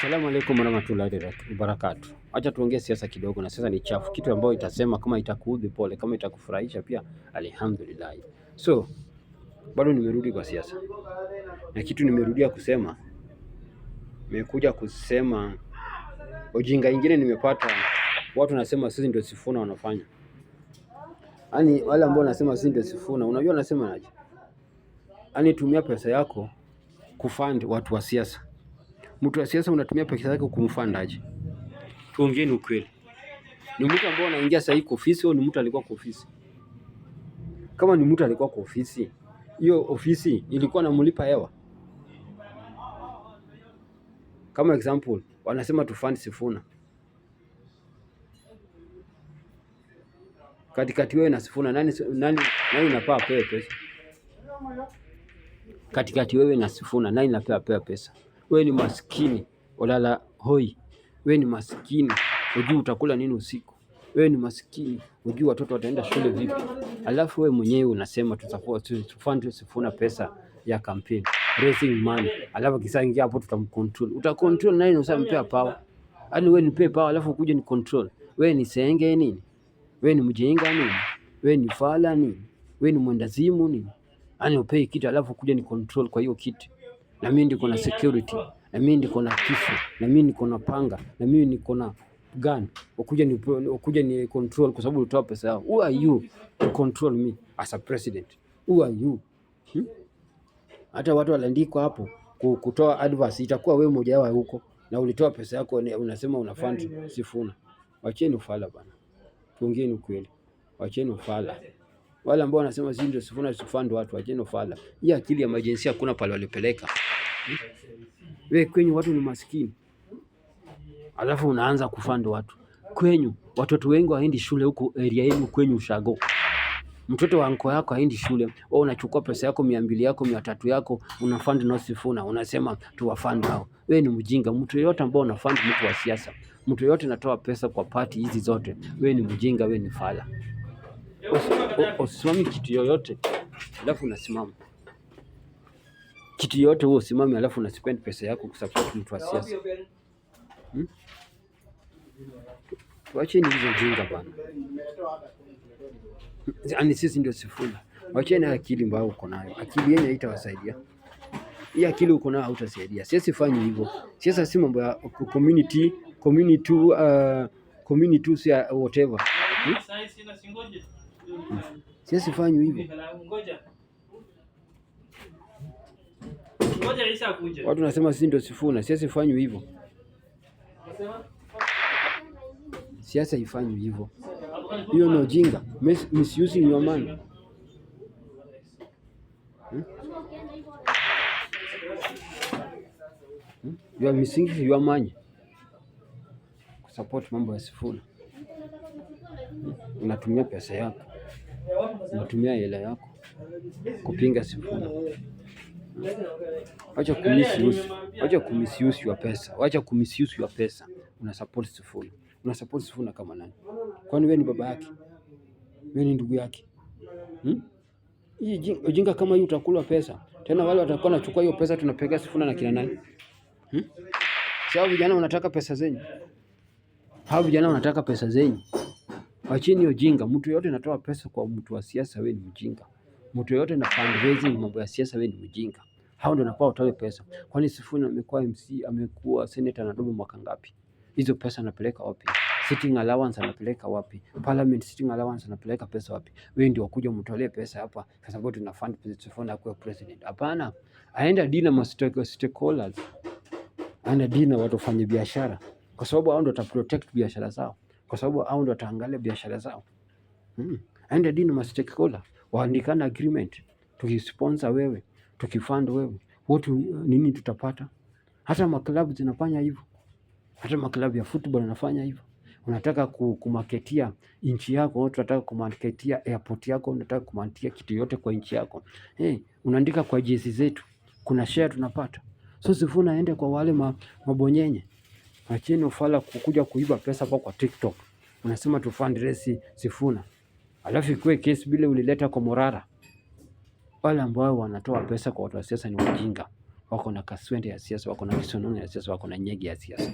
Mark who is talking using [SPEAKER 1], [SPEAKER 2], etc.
[SPEAKER 1] Asalamu alaykum warahmatullahi wabarakatuh. Acha tuongee siasa kidogo, na siasa ni chafu, kitu ambayo itasema kama itakuudhi pole, kama itakufurahisha pia alhamdulillah. So bado nimerudi kwa siasa, na kitu nimerudia kusema, nimekuja kusema ujinga ingine nimepata. Watu nasema sisi ndio Sifuna wanafanya, yaani wale ambao nasema sisi ndio Sifuna, unajua nasema aje? Yaani tumia pesa yako kufund watu wa siasa. Mtu wa siasa unatumia pesa yako kumfund aje? Tuongeeni ukweli. Ni mtu ambao anaingia sasa kwa ofisi au ni mtu alikuwa kwa ofisi? Kama ni mtu alikuwa kwa ofisi, hiyo ofisi ilikuwa namlipa hewa? Kama example, wanasema tu fund Sifuna. Katikati wewe na Sifuna nani unapaa pewe pesa? Katikati wewe na Sifuna nani unapewa pesa? Wewe ni maskini, ulala hoi. Wewe ni maskini, hujui utakula nini usiku. Wewe ni maskini, hujui watoto wataenda shule vipi. Alafu wewe mwenyewe unasema tufund Sifuna pesa ya campaign, raising money. Alafu kisa ingia hapo tutamcontrol. Utacontrol nani? Usampea power. Yaani wewe nipe power alafu ukuje ni control. Wewe ni senge nini? Wewe ni mjinga nini? Wewe ni fala nini? Wewe ni mwendazimu nini? Yaani upei kitu alafu kuja ni control kwa hiyo kitu. Na mimi ndiko na security, na mimi ndiko na kisu, na mimi niko na panga, na mimi niko na gun. Ukuja ni control kwa sababu utoa pesa yao. Who are you to control me as a president? Who are you? Hata watu waliandikwa hapo kutoa advice, itakuwa wewe mmoja wao huko, na ulitoa pesa yako unasema una fund Sifuna. Wacheni ufala bana. Tuongeeni ukweli. Wacheni ufala. Wale ambao wanasema sisi ndio Sifuna tufund watu, wacheni ufala. Hii akili ya emergency hakuna pale walipeleka. Wewe kwenye watu ni maskini, alafu unaanza kufund watu. Kwenyu watoto wengi waendi shule huko area yenu kwenyu ushago. Mtoto wa anko yako haendi shule. Wewe unachukua pesa yako 200 yako 300 yako unafund na Sifuna, unasema tuwafund hao. Wewe ni mjinga. Mtu yote ambao unafund mtu wa siasa, mtu yote anatoa pesa kwa party hizi zote, wewe ni mjinga, wewe ni fala. Usimami kitu yoyote alafu unasimama kitu yote, wewe usimame alafu unaspend pesa yako kusupport mtu wa siasa. Wacheni hizo jinga bana. Yaani sisi ndio Sifuna. Wacheni akili mbao uko nayo. Akili yenyewe haitawasaidia. Hii akili uko nayo hautasaidia. Siasa fanye hivyo. Siasa si mambo ya community si whatever. Siasa fanye hivyo. Watu nasema sisi ndio Sifuna. Siasa fanye hivyo. Siasa ifanywe hivyo. Hiyo ni ujinga. Misusing your money. You are misusing your money kusupport mambo ya Sifuna. Unatumia pesa yako, unatumia hela yako kupinga Sifuna. Wacha kumisuse your pesa. Wacha kumisuse your pesa. Una support Sifuna. Una support Sifuna kama nani? Kwani wewe ni baba yake? Wewe ni ndugu yake? Hii ujinga kama hii utakula pesa. Tena wale watakuwa wanachukua hiyo pesa tunapeleka Sifuna na kina nani? Sasa vijana wanataka pesa zenyu. Hao vijana wanataka pesa zenyu. Wachini ujinga. Mtu yote anatoa pesa kwa mtu wa siasa, wewe ni mjinga. Mtu yote na fundraising mambo ya siasa, wewe ni mjinga. Hao ndio wanapao utoe pesa. Kwani Sifuna amekuwa MC, amekuwa senator na dogo mwaka ngapi? Hizo pesa anapeleka wapi? Sitting allowance anapeleka wapi? Parliament sitting allowance anapeleka pesa wapi? Wewe ndio wakuja mtolee pesa hapa kwa sababu tuna fund Sifuna kwa president. Hapana. Aenda dina ma stakeholders. Aenda dina watu wafanye biashara. Kwa sababu hao ndio wataprotect biashara zao. Kwa sababu hao ndio wataangalia biashara zao. Aenda dina ma stakeholder. Waandikana agreement. Tukisponsor wewe, tukifund wewe, watu nini tutapata? Hata maklabu zinafanya hivyo. Hata maklabu ya football yanafanya hivyo. Unataka kumarketia nchi yako, watu wanataka kumarketia airport yako, unataka kumarketia kitu yote kwa nchi yako. Unaandika kwa jezi zetu. Kuna share tunapata. So Sifuna aende kwa wale mabonyenye. Acheni ufala kukuja kuiba pesa kwa TikTok. Unasema tu fundraise Sifuna. Alafu ikuwe kesi bila ulileta kwa Morara. Wale ambao wanatoa pesa kwa watu wa siasa ni wajinga. wako na kaswende ya siasa, wako na kisonono ya siasa, wako na nyege ya siasa.